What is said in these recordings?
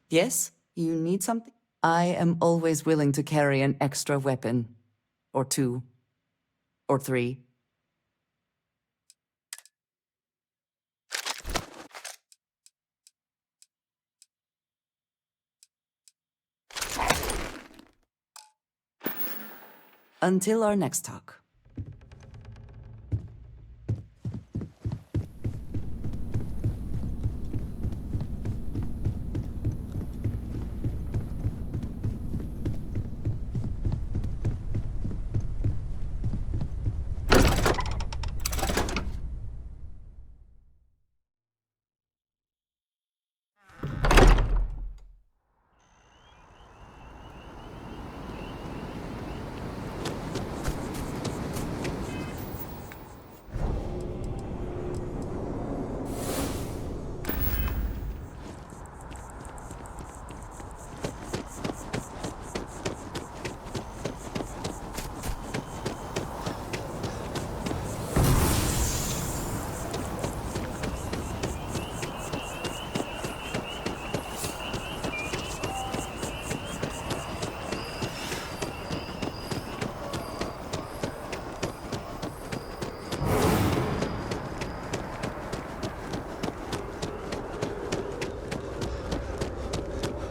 Yes? You need something? I am always willing to carry an extra weapon. Or two. Or three. Until our next talk.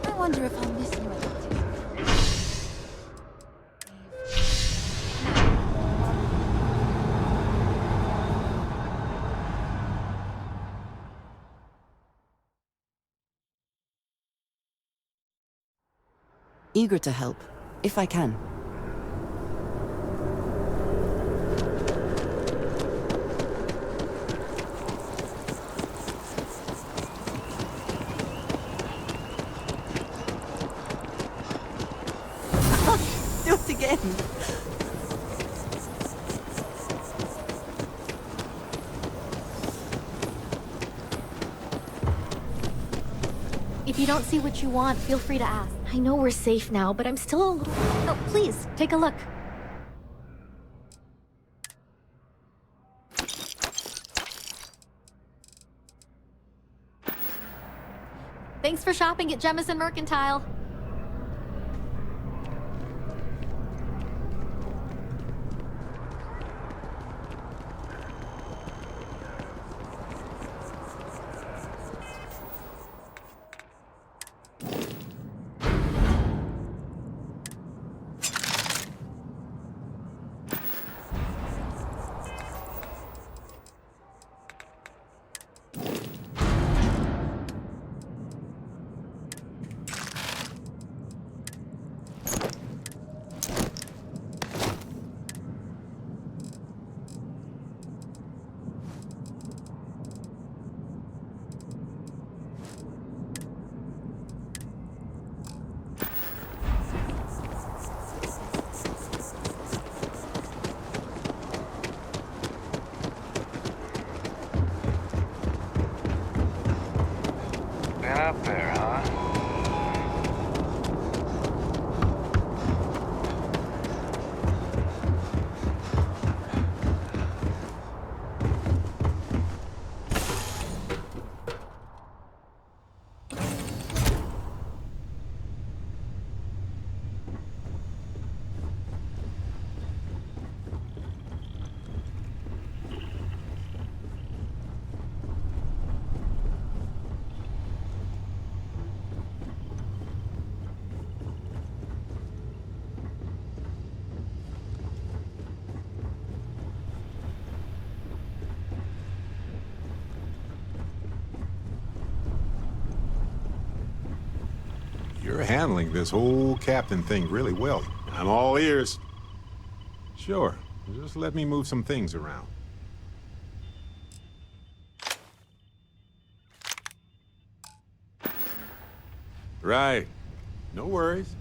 I wonder if I'll miss you at the Eager to help, if I can. Do it again! If you don't see what you want, feel free to ask. I know we're safe now, but I'm still a little... Oh, please, take a look. Thanks for shopping at Jemison Mercantile. Been up there, huh? You're handling this whole captain thing really well. I'm all ears. Sure, just let me move some things around. Right. No worries.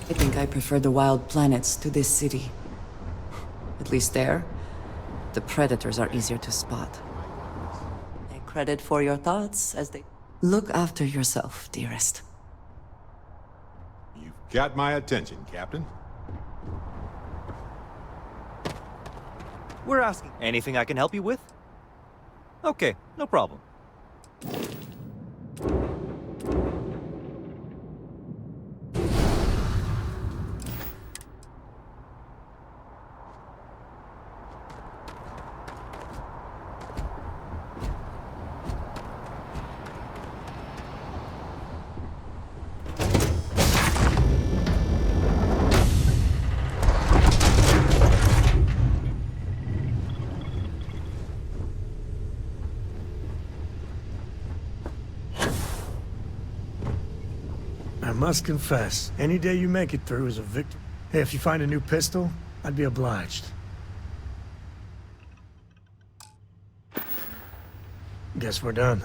I think I prefer the wild planets to this city. At least there, the predators are easier to spot. Take credit for your thoughts as they... Look after yourself, dearest. You've got my attention, Captain. We're asking. Anything I can help you with? Okay, no problem. I must confess, any day you make it through is a victory. Hey, if you find a new pistol, I'd be obliged. Guess we're done.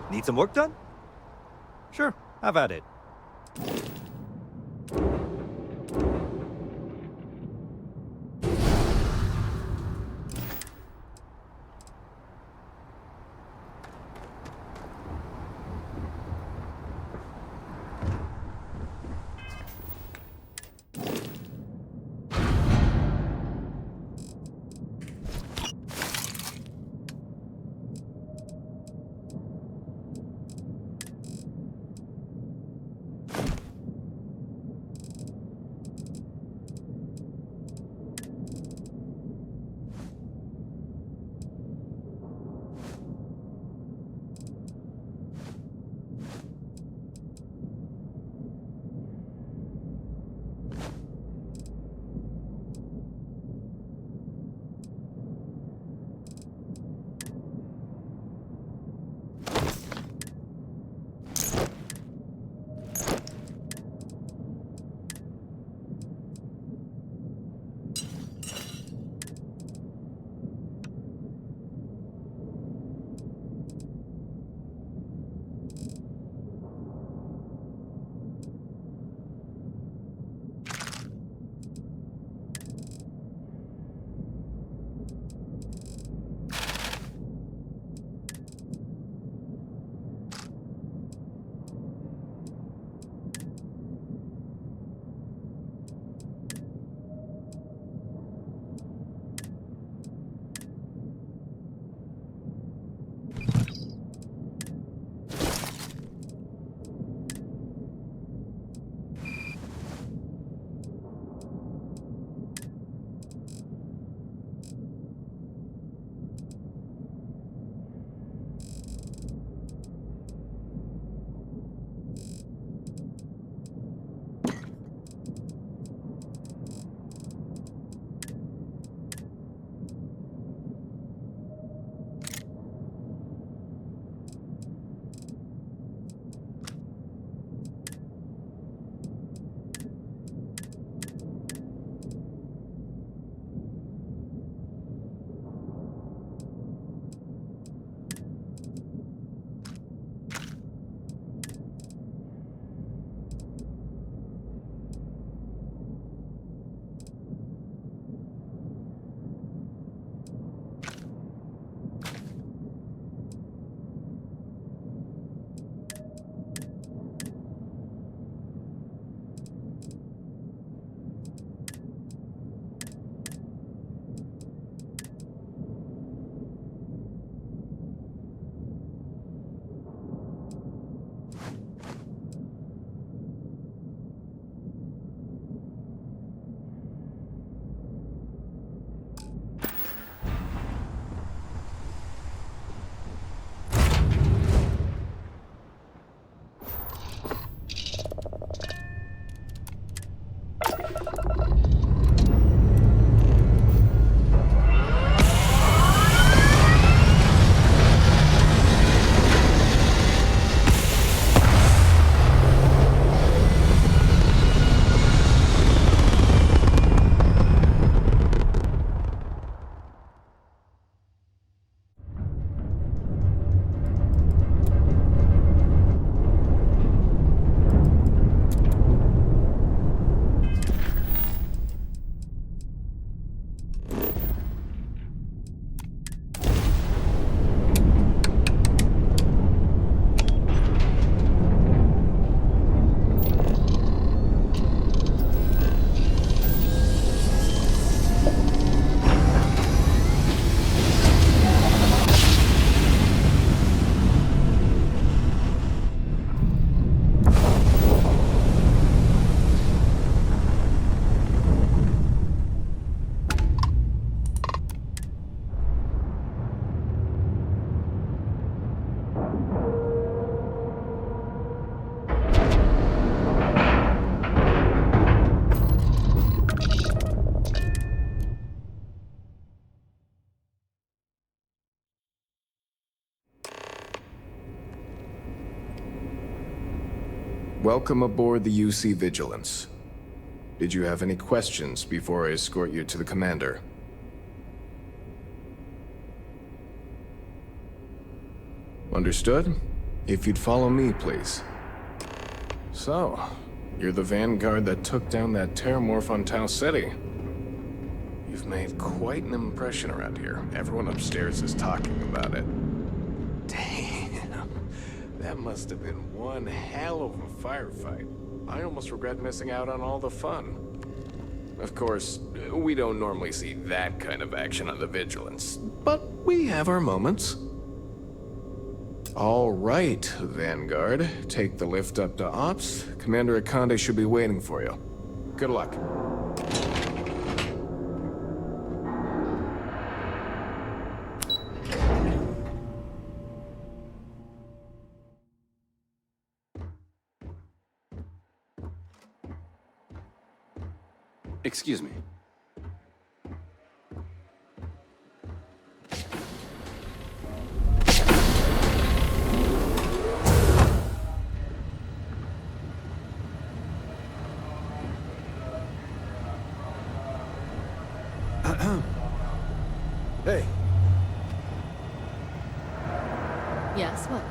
Need some work done? Sure, have at it. Welcome aboard the UC Vigilance. Did you have any questions before I escort you to the commander? Understood? If you'd follow me, please. So, you're the vanguard that took down that terramorph on Tau City. You've made quite an impression around here. Everyone upstairs is talking about it. Damn. That must have been one hell of a firefight. I almost regret missing out on all the fun. Of course, we don't normally see that kind of action on the Vigilance, but we have our moments. All right, Vanguard. Take the lift up to Ops. Commander Akande should be waiting for you. Good luck. Excuse me. Hey, Yes, what?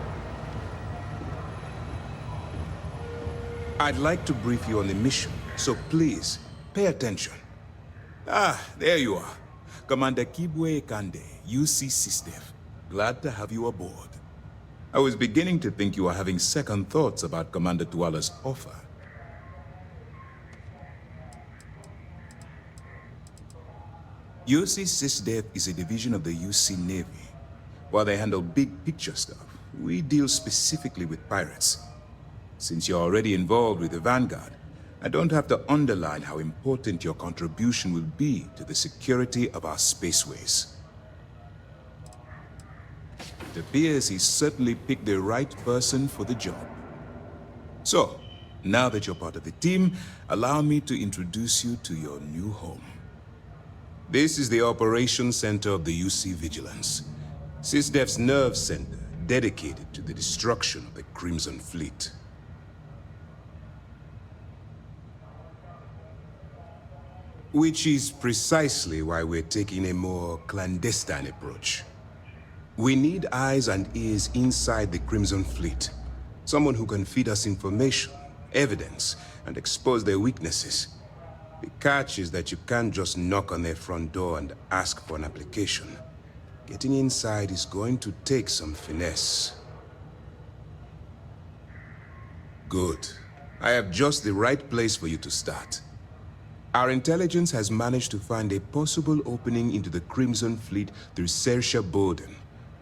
I'd like to brief you on the mission, so please, pay attention. Ah, there you are. Commander Kibwe Kande, UC SysDev. Glad to have you aboard. I was beginning to think you were having second thoughts about Commander Tuala's offer. UC SysDev is a division of the UC Navy. While they handle big picture stuff, we deal specifically with pirates. Since you're already involved with the Vanguard, I don't have to underline how important your contribution will be to the security of our spaceways. It appears he's certainly picked the right person for the job. So, now that you're part of the team, allow me to introduce you to your new home. This is the Operations Center of the UC Vigilance, SysDev's nerve center dedicated to the destruction of the Crimson Fleet. Which is precisely why we're taking a more clandestine approach. We need eyes and ears inside the Crimson Fleet. Someone who can feed us information, evidence, and expose their weaknesses. The catch is that you can't just knock on their front door and ask for an application. Getting inside is going to take some finesse. Good. I have just the right place for you to start. Our intelligence has managed to find a possible opening into the Crimson Fleet through Saoirse Bowden,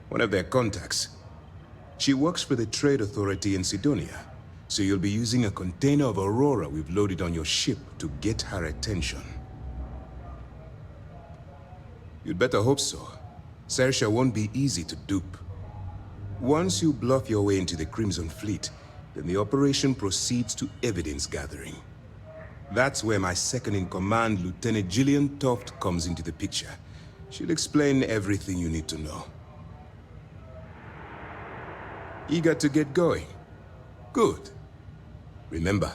one of their contacts. She works for the Trade Authority in Sidonia, so you'll be using a container of Aurora we've loaded on your ship to get her attention. You'd better hope so. Saoirse won't be easy to dupe. Once you bluff your way into the Crimson Fleet, then the operation proceeds to evidence gathering. That's where my second-in-command, Lieutenant Gillian Toft, comes into the picture. She'll explain everything you need to know. Eager to get going? Good. Remember,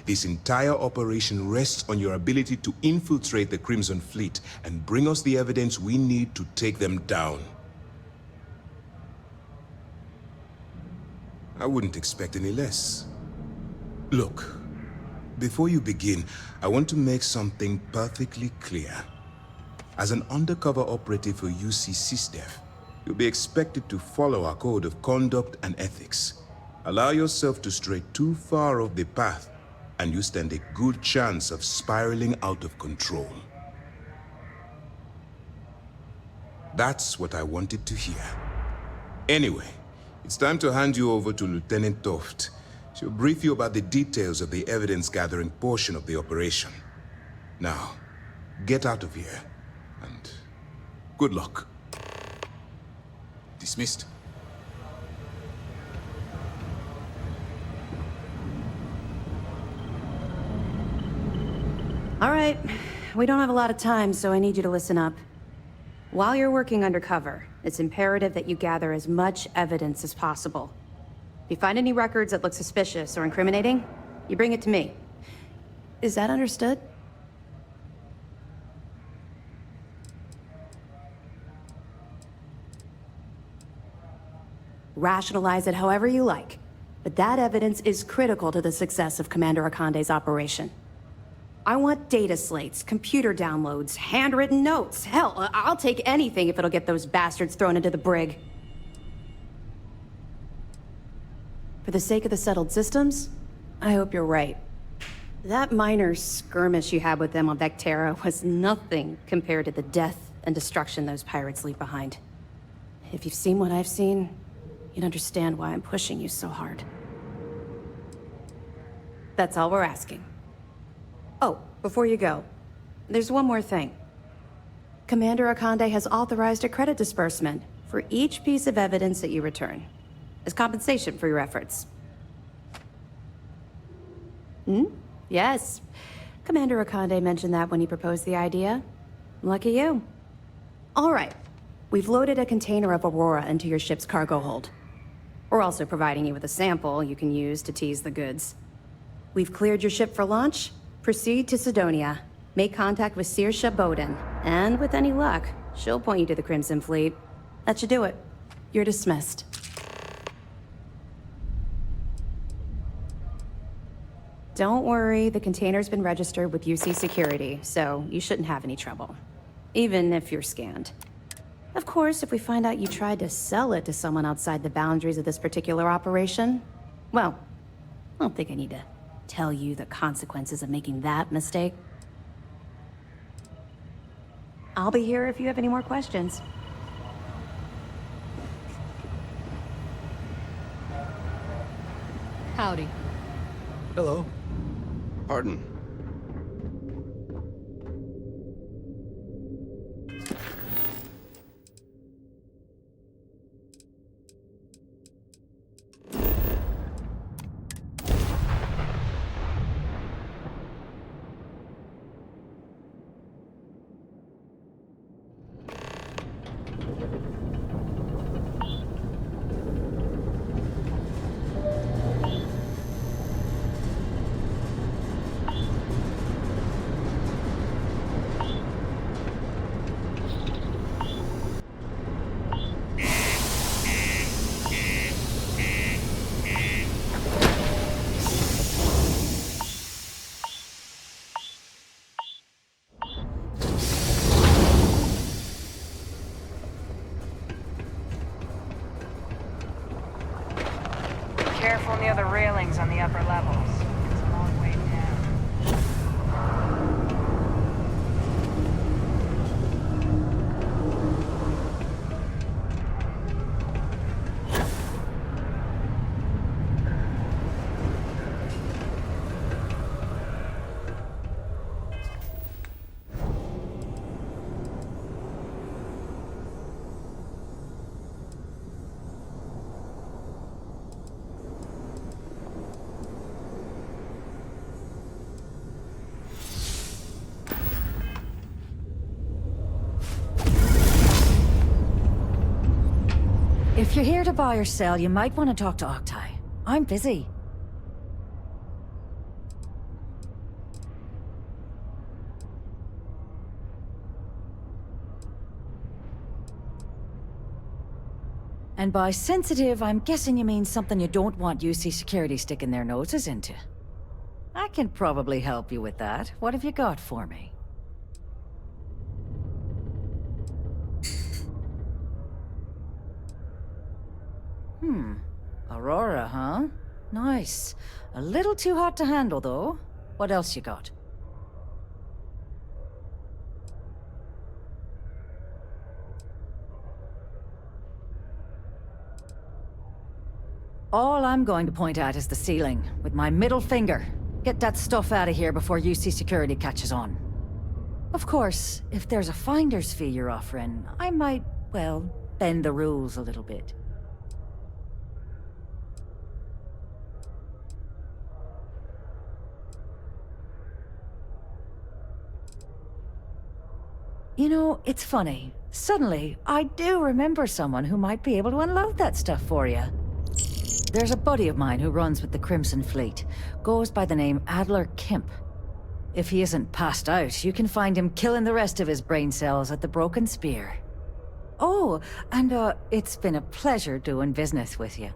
this entire operation rests on your ability to infiltrate the Crimson Fleet and bring us the evidence we need to take them down. I wouldn't expect any less. Look, before you begin, I want to make something perfectly clear. As an undercover operative for UC SysDev, you'll be expected to follow our code of conduct and ethics. Allow yourself to stray too far off the path, and you stand a good chance of spiraling out of control. That's what I wanted to hear. Anyway, it's time to hand you over to Lieutenant Toft. She'll brief you about the details of the evidence-gathering portion of the operation. Now, get out of here, and good luck. Dismissed. right. We don't have a lot of time, so I need you to listen up. While you're working undercover, it's imperative that you gather as much evidence as possible. If you find any records that look suspicious or incriminating, you bring it to me. Is that understood? Rationalize it however you like, but that evidence is critical to the success of Commander Akande's operation. I want data slates, computer downloads, handwritten notes. Hell, I'll take anything if it'll get those bastards thrown into the brig. For the sake of the settled systems, I hope you're right. That minor skirmish you had with them on Vectera was nothing compared to the death and destruction those pirates leave behind. If you've seen what I've seen, you'd understand why I'm pushing you so hard. That's all we're asking. Oh, before you go, there's one more thing. Commander Akande has authorized a credit disbursement for each piece of evidence that you return, as compensation for your efforts. Yes. Commander Akande mentioned that when he proposed the idea. Lucky you. All right. We've loaded a container of Aurora into your ship's cargo hold. We're also providing you with a sample you can use to tease the goods. We've cleared your ship for launch. Proceed to Sidonia. Make contact with Saoirse Bowden. And with any luck, she'll point you to the Crimson Fleet. That should do it. You're dismissed. Don't worry, the container's been registered with UC Security, so you shouldn't have any trouble. Even if you're scanned. Of course, if we find out you tried to sell it to someone outside the boundaries of this particular operation, well, I don't think I need to tell you the consequences of making that mistake. I'll be here if you have any more questions. Howdy. Hello. Pardon. Careful near the railings on the upper levels. It's a long way down. If you're here to buy or sell, you might want to talk to Octai. I'm busy. And by sensitive, I'm guessing you mean something you don't want UC Security sticking their noses into. I can probably help you with that. What have you got for me? Aurora, huh? Nice. A little too hot to handle, though. What else you got? All I'm going to point at is the ceiling, with my middle finger. Get that stuff out of here before UC Security catches on. Of course, if there's a finder's fee you're offering, I might, well, bend the rules a little bit. You know, it's funny. Suddenly, I do remember someone who might be able to unload that stuff for you. There's a buddy of mine who runs with the Crimson Fleet. Goes by the name Adler Kemp. If he isn't passed out, you can find him killing the rest of his brain cells at the Broken Spear. Oh, and it's been a pleasure doing business with you.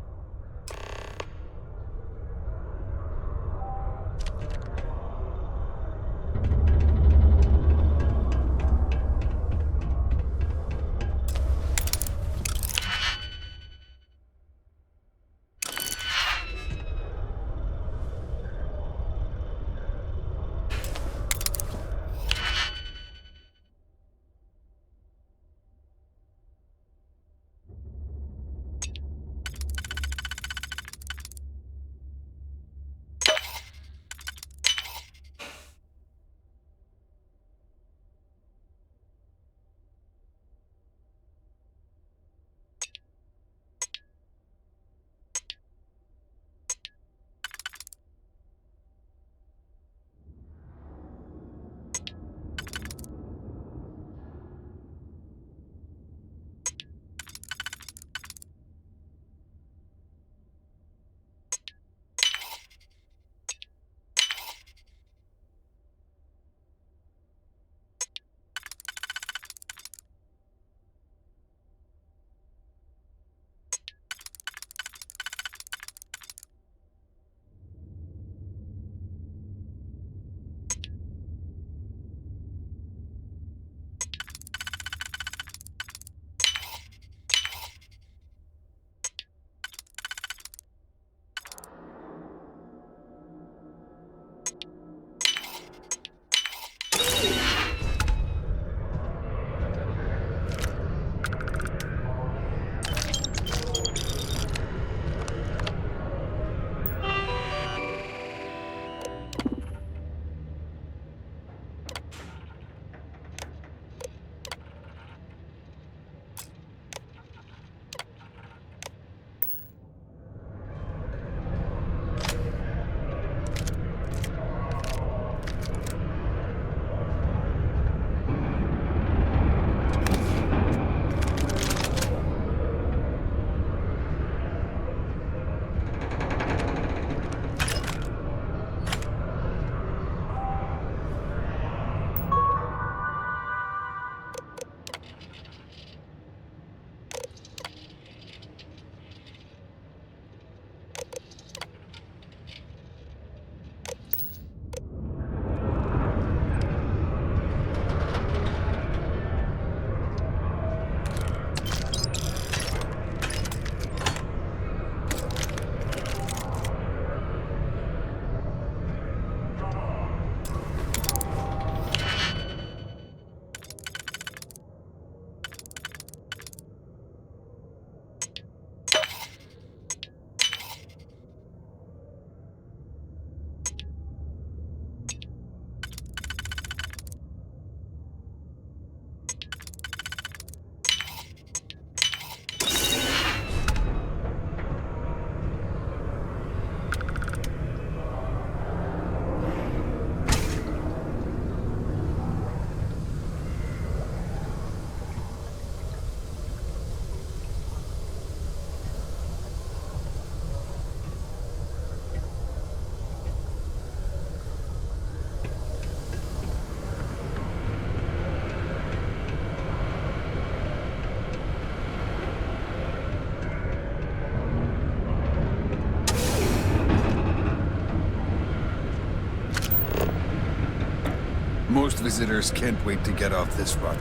Most visitors can't wait to get off this rock.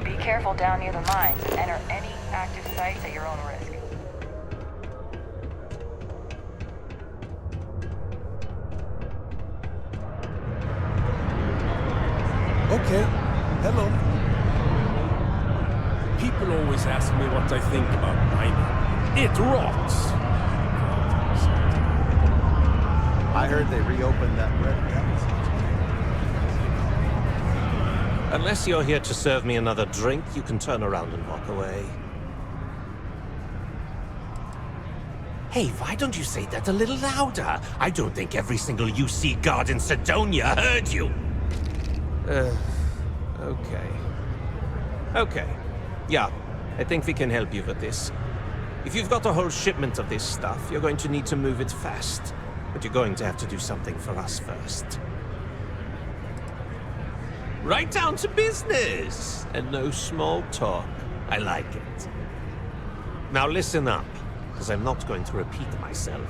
Be careful down near the mines and enter any active sites at your own risk. Okay. Hello. People always ask me what I think about mining. It rocks. I heard they reopened that red house. Unless you're here to serve me another drink, you can turn around and walk away. Hey, why don't you say that a little louder? I don't think every single UC guard in Sidonia heard you. Okay. Okay. Yeah, I think we can help you with this. If you've got a whole shipment of this stuff, you're going to need to move it fast. But you're going to have to do something for us first. Right down to business! And no small talk. I like it. Now listen up, because I'm not going to repeat myself.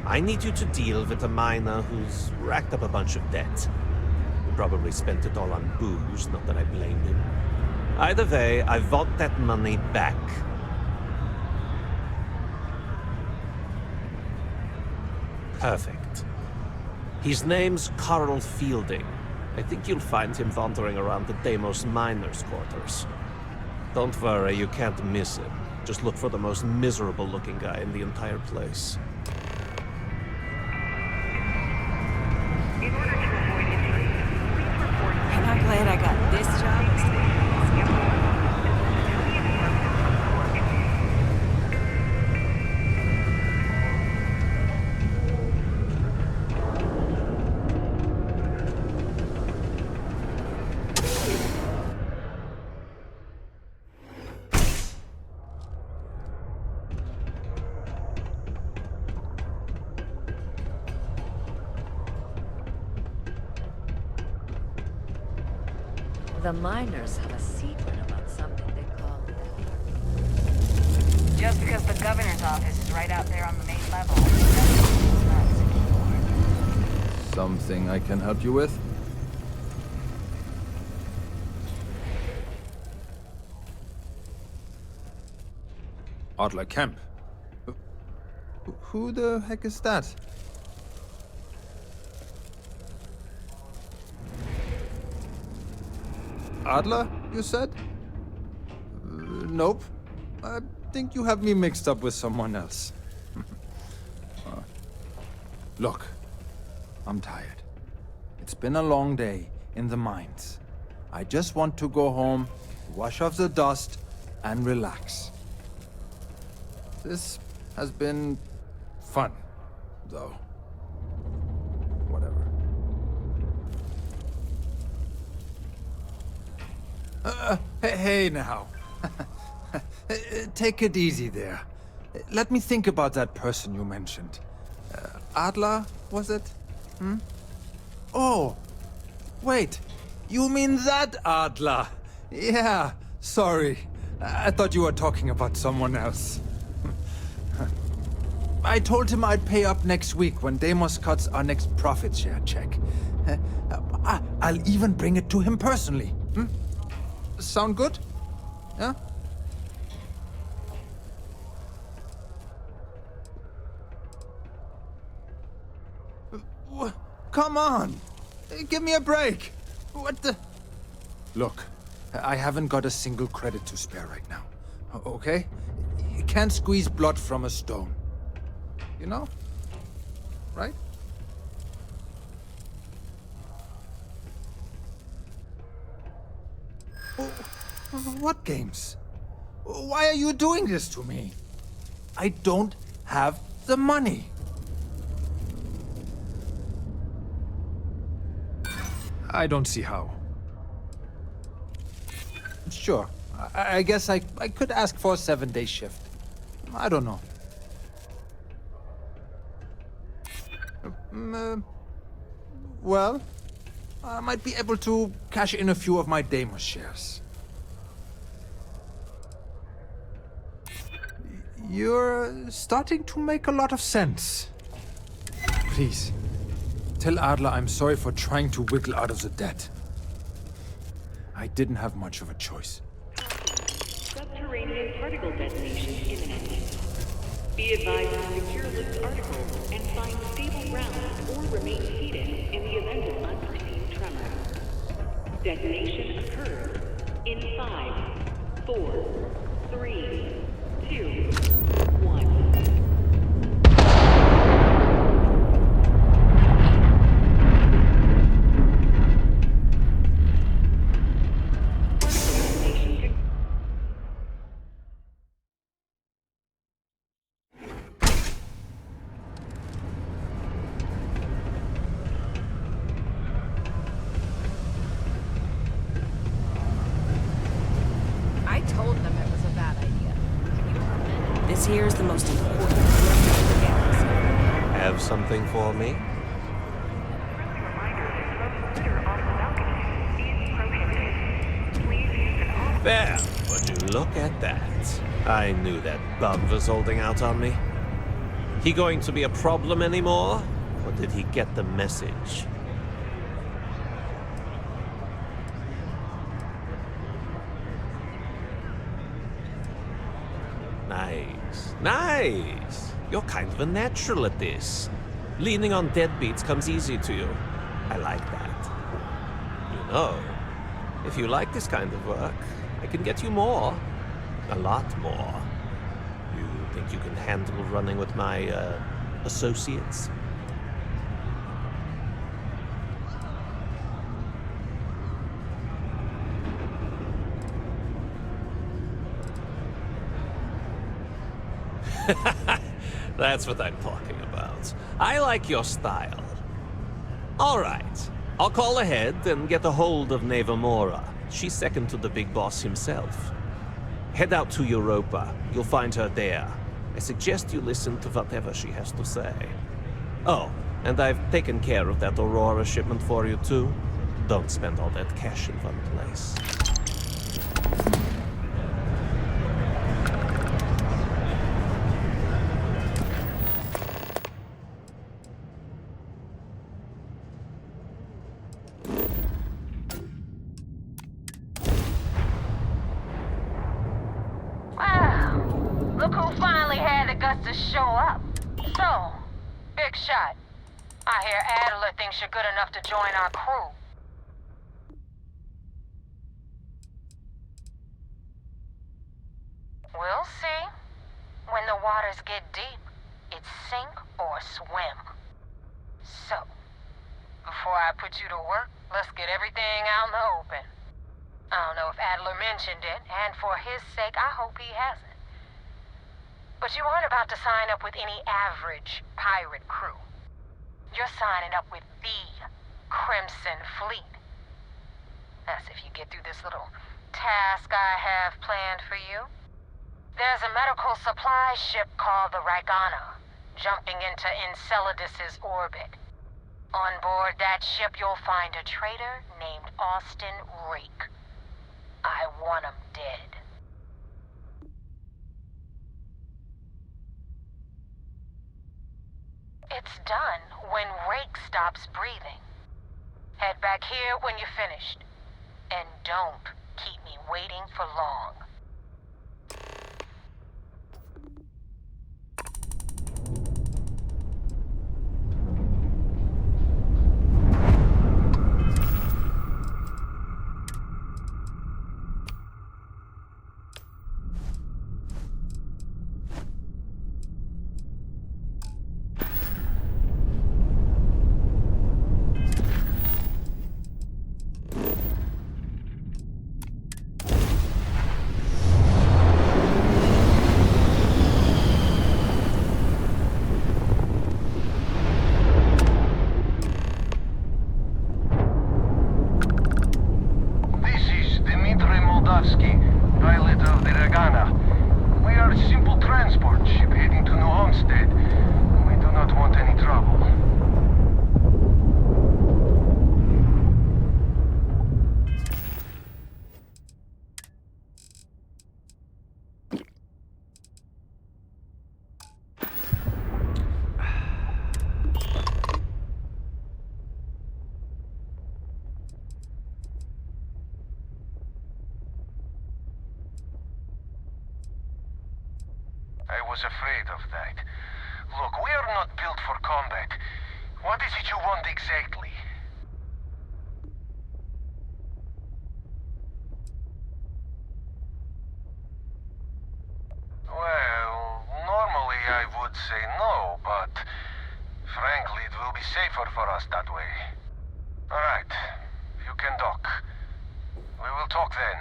I need you to deal with a miner who's racked up a bunch of debt. He probably spent it all on booze, not that I blame him. Either way, I want that money back. Perfect. His name's Carl Fielding. I think you'll find him wandering around the Deimos miners' quarters. Don't worry, you can't miss him. Just look for the most miserable-looking guy in the entire place. I'm not glad I got this job instead. The miners have a secret about something they call... Just because the governor's office is right out there on the main level, doesn't mean it's not secure. Something I can help you with? Adler Kemp. Who the heck is that? Adler, you said? Nope. I think you have me mixed up with someone else. Look, I'm tired. It's been a long day in the mines. I just want to go home, wash off the dust, and relax. This has been fun, though. Whatever. Hey now. Take it easy there. Let me think about that person you mentioned. Adler, was it? Hmm? Oh, wait. You mean that Adler? Yeah, sorry. I thought you were talking about someone else. I told him I'd pay up next week when Deimos cuts our next profit share check. I'll even bring it to him personally. Hmm? Sound good? Yeah? Come on! Give me a break! What the... Look, I haven't got a single credit to spare right now. Okay? You can't squeeze blood from a stone. You know? Right? What games? Why are you doing this to me? I don't have the money. I don't see how. Sure. I guess I could ask for a 7-day shift. I don't know. Well, I might be able to cash in a few of my Deimos shares. You're starting to make a lot of sense. Please, tell Adler I'm sorry for trying to wiggle out of the debt. I didn't have much of a choice. Subterranean particle detonation imminent. Be advised to secure this article and find stable ground or remain seated in the event of unforeseen tremor. Detonation occurs in 5, 4, 3, 2, 1. told them it was a bad idea. This here is the most important quest in the galaxy. Have something for me? There, would you look at that? I knew that bum was holding out on me. He going to be a problem anymore? Or did he get the message? Nice. Nice! You're kind of a natural at this. Leaning on deadbeats comes easy to you. I like that. You know, if you like this kind of work, I can get you more. A lot more. You think you can handle running with my, associates? That's what I'm talking about. I like your style. All right. I'll call ahead and get a hold of Neva Mora. She's second to the big boss himself. Head out to Europa. You'll find her there. I suggest you listen to whatever she has to say. Oh, and I've taken care of that Aurora shipment for you too. Don't spend all that cash in one place. Look who finally had the guts to show up. So, big shot. I hear Adler thinks you're good enough to join our crew. We'll see. When the waters get deep, it's sink or swim. So, before I put you to work, let's get everything out in the open. I don't know if Adler mentioned it, and for his sake, I hope he hasn't. But you aren't about to sign up with any average pirate crew. You're signing up with the Crimson Fleet. That's if you get through this little task I have planned for you. There's a medical supply ship called the Ragana, jumping into Enceladus's orbit. On board that ship, you'll find a traitor named Austin Reek. I want him dead. It's done when Rake stops breathing. Head back here when you're finished. And don't keep me waiting for long. Pilot of the Ragana. We are a simple transport ship heading to New Homestead. We do not want any trouble. I was afraid of that. Look, we are not built for combat. What is it you want exactly? Well, normally I would say no, but frankly it will be safer for us that way. Alright, you can dock. We will talk then.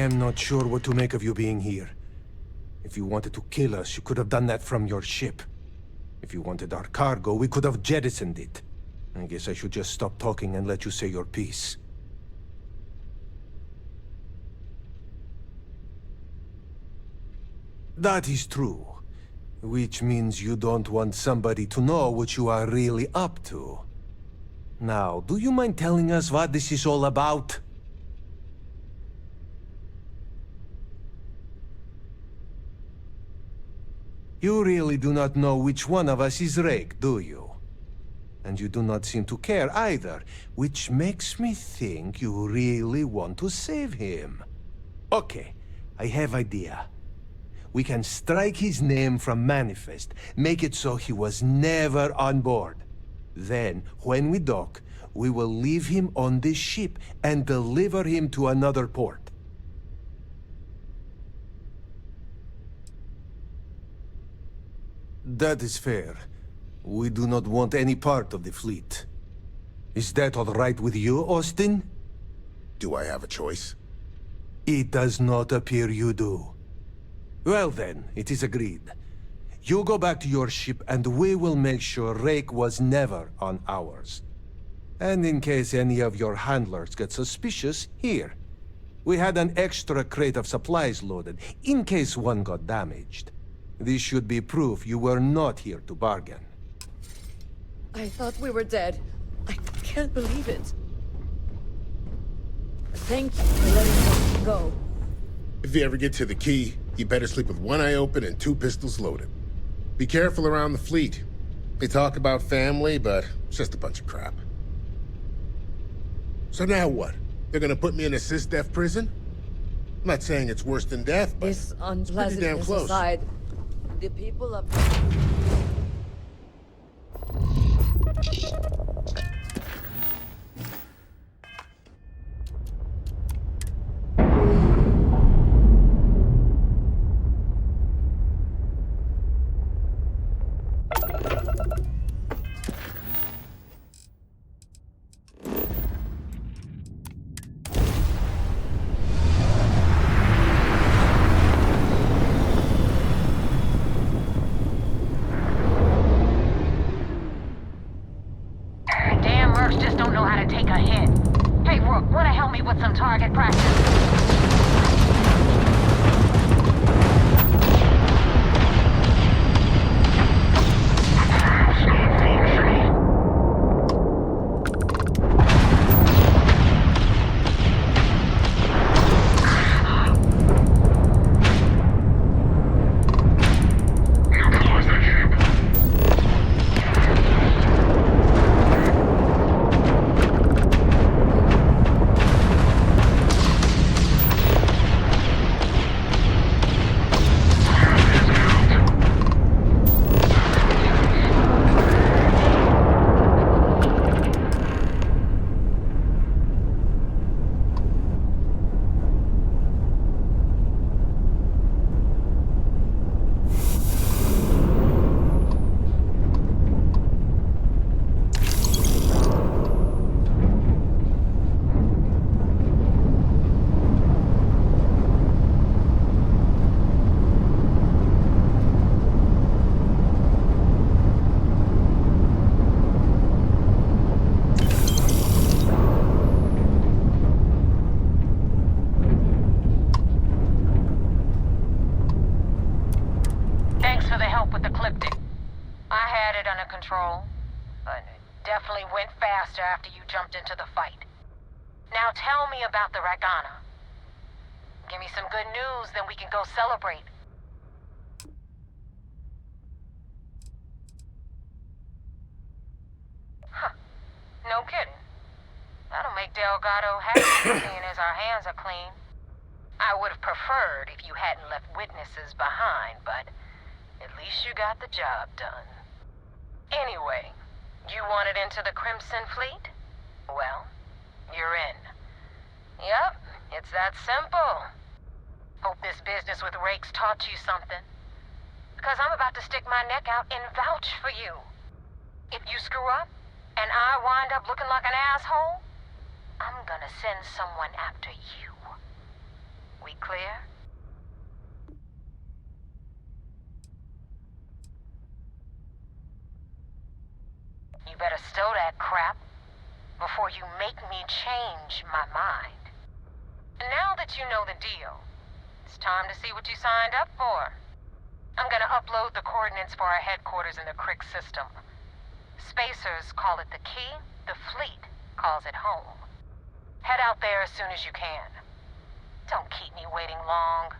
am not sure what to make of you being here. If you wanted to kill us, you could have done that from your ship. If you wanted our cargo, we could have jettisoned it. I guess I should just stop talking and let you say your piece. That is true. Which means you don't want somebody to know what you are really up to. Now, do you mind telling us what this is all about? You really do not know which one of us is Rake, do you? And you do not seem to care either, which makes me think you really want to save him. Okay, I have idea. We can strike his name from Manifest, make it so he was never on board. Then, when we dock, we will leave him on this ship and deliver him to another port. That is fair. We do not want any part of the fleet. Is that all right with you, Austin? Do I have a choice? It does not appear you do. Well then, it is agreed. You go back to your ship and we will make sure Rake was never on ours. And in case any of your handlers get suspicious, here. We had an extra crate of supplies loaded, in case one got damaged. This should be proof you were not here to bargain. I thought we were dead. I can't believe it. Thank you for letting us go. If you ever get to the key, you better sleep with one eye open and 2 pistols loaded. Be careful around the fleet. They talk about family, but it's just a bunch of crap. So now what? They're gonna put me in a sys-def prison? I'm not saying it's worse than death, but This it's pretty damn unpleasantness close. aside, the people of... Damn mercs just don't know how to take a hit. Hey, Rook, wanna help me with some target practice? Thanks for the help with the cliptic. I had it under control, but it definitely went faster after you jumped into the fight. Now tell me about the Ragana. Give me some good news, then we can go celebrate. Huh. No kidding. That'll make Delgado happy, seeing as our hands are clean. I would have preferred if you hadn't left witnesses behind, but at least you got the job done. Anyway, you wanted into the Crimson Fleet? Well, you're in. Yep, it's that simple. Hope this business with Rake's taught you something. Because I'm about to stick my neck out and vouch for you. If you screw up, and I wind up looking like an asshole, I'm gonna send someone after you. we clear? You better stow that crap before you make me change my mind. And now that you know the deal, it's time to see what you signed up for. I'm gonna upload the coordinates for our headquarters in the Crick system. Spacers call it the key, the fleet calls it home. Head out there as soon as you can. Don't keep me waiting long.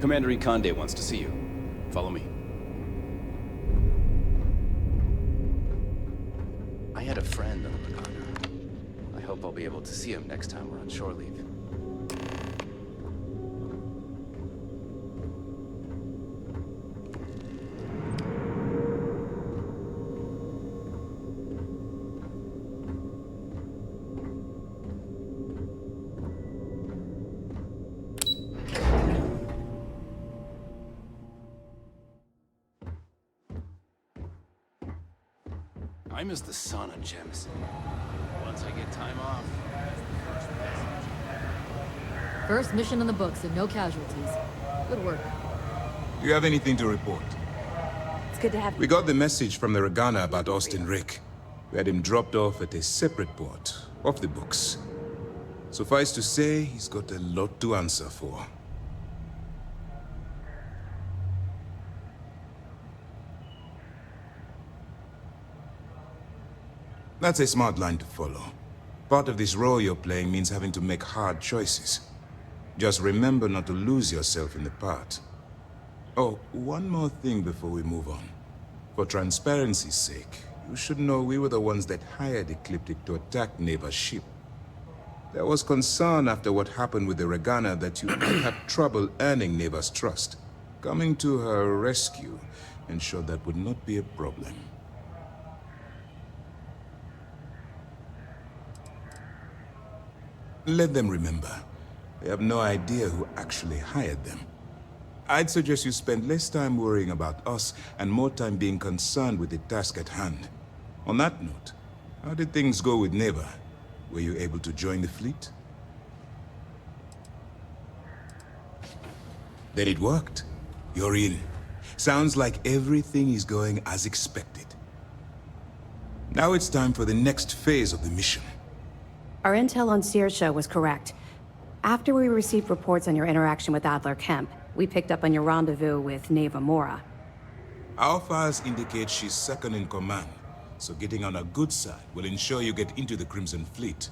Commander Ikande wants to see you. Follow me. I had a friend on the Lagana. I hope I'll be able to see him next time we're on shore leave. I miss the sun on Jemison. Once I get time off. First mission in the books and no casualties. Good work. Do you have anything to report? It's good to have... We got the message from the Regana about Austin Rick. We had him dropped off at a separate port, off the books. Suffice to say, he's got a lot to answer for. That's a smart line to follow. Part of this role you're playing means having to make hard choices. Just remember not to lose yourself in the part. Oh, one more thing before we move on. For transparency's sake, you should know we were the ones that hired Ecliptic to attack Neva's ship. There was concern after what happened with the Regana that you might have trouble earning Neva's trust. Coming to her rescue ensured that would not be a problem. Let them remember, they have no idea who actually hired them. I'd suggest you spend less time worrying about us and more time being concerned with the task at hand. On that note, how did things go with Neva? Were you able to join the fleet? Then it worked. You're in. Sounds like everything is going as expected. Now it's time for the next phase of the mission. Our intel on Saoirse was correct. After we received reports on your interaction with Adler Kemp, we picked up on your rendezvous with Neva Mora. Our files indicate she's second in command, so getting on her good side will ensure you get into the Crimson Fleet.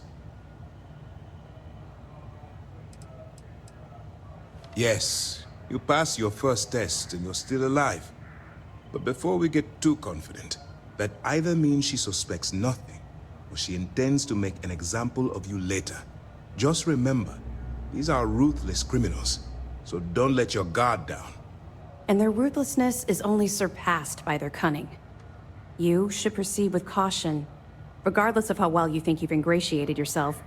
Yes, you passed your first test and you're still alive. But before we get too confident, that either means she suspects nothing, or she intends to make an example of you later. Just remember, these are ruthless criminals, so don't let your guard down. And their ruthlessness is only surpassed by their cunning. You should proceed with caution, regardless of how well you think you've ingratiated yourself.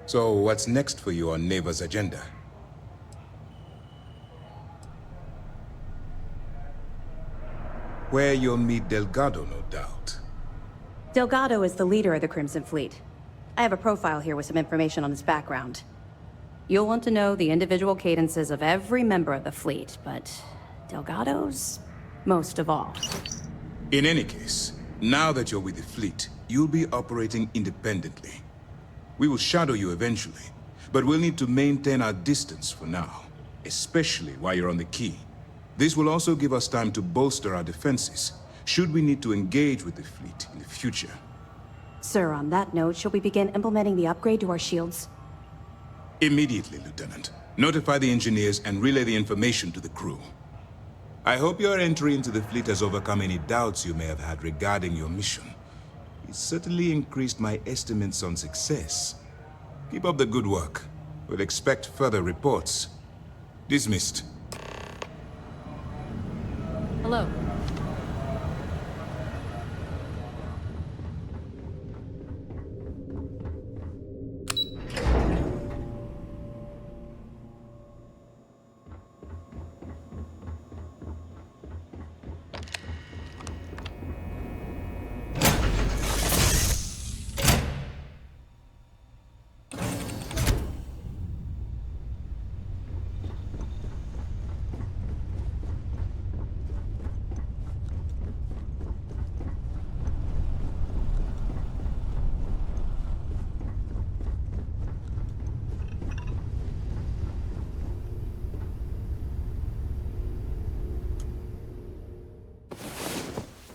So what's next for you on Neva's agenda? Where you'll meet Delgado, no doubt. Delgado is the leader of the Crimson Fleet. I have a profile here with some information on his background. You'll want to know the individual cadences of every member of the fleet, but Delgado's most of all. In any case, now that you're with the fleet, you'll be operating independently. We will shadow you eventually, but we'll need to maintain our distance for now, especially while you're on the key. This will also give us time to bolster our defenses. should we need to engage with the fleet in the future. Sir, on that note, shall we begin implementing the upgrade to our shields? Immediately, Lieutenant. Notify the engineers and relay the information to the crew. I hope your entry into the fleet has overcome any doubts you may have had regarding your mission. It certainly increased my estimates on success. Keep up the good work. We'll expect further reports. Dismissed. Hello.